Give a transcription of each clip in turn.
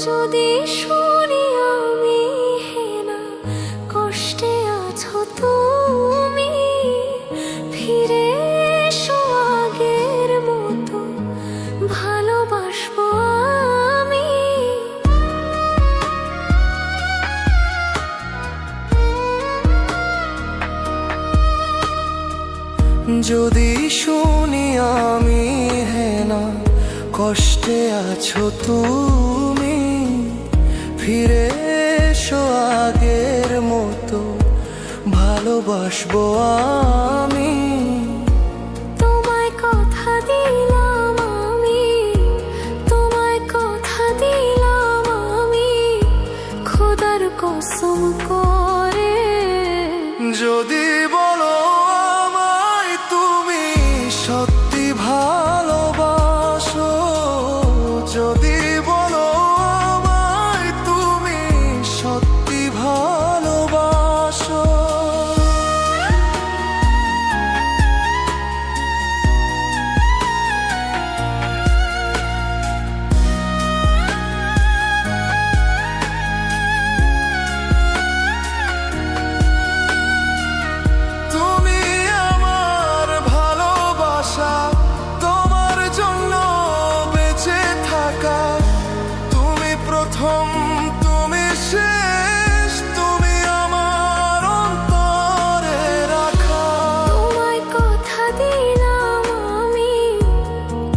যদি শুনি আমি হেনা কষ্টে আছো তুমি, ফিরে এসো আগের মতো ভালোবাসবো আমি। যদি শুনি আমি হেনা কষ্টে আছো তুমি, ফিরে এসো আগের মতো ভালোবাসবো আমি। তোমায় কথা দিলাম আমি, তোমায় কথা দিলাম আমি, খোদার কসম করে। যদি বলো আমায় তুমি সত্যি ভালোবাসো, যদি বলো আমায় তুমি সত্যি ভালোবাসো, তুমি আমার ভালোবাসা, তোমার জন্য বেঁচে থাকা, তুমি প্রথম তুমি শেষ, তুমি আমার অন্তরে রাখা। তোমায় কথা দিলাম আমি,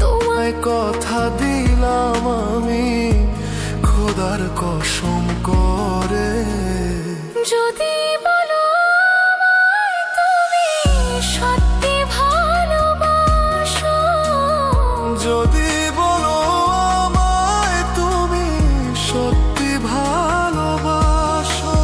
তোমায় কথা দিলাম আমি খোদার কসম করে। যদি বলো আমায় তুমি সত্যি ভালোবাসো, যদি বলো আমায় তুমি সত্যি ভালোবাসো,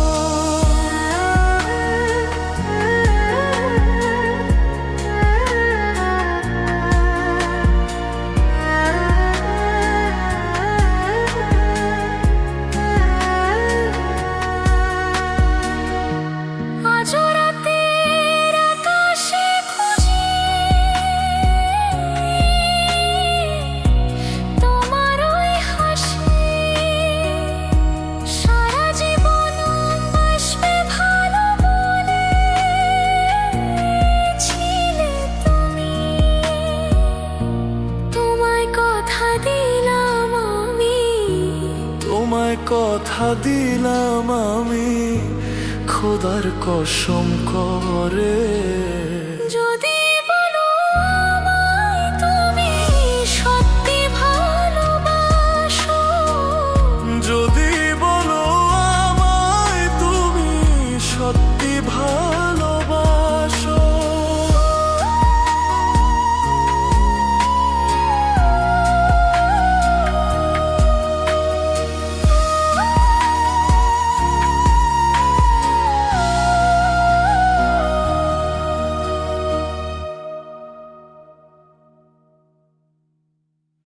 আজ রাতের আকাশে খুঁজি তোমার ওই হাসি, সারা জীবন বাসবে ভালো বলেছিলে তুমি। তোমায় কথা দিলাম আমি, তোমায় কথা দিলাম আমি খোদার কসম করে।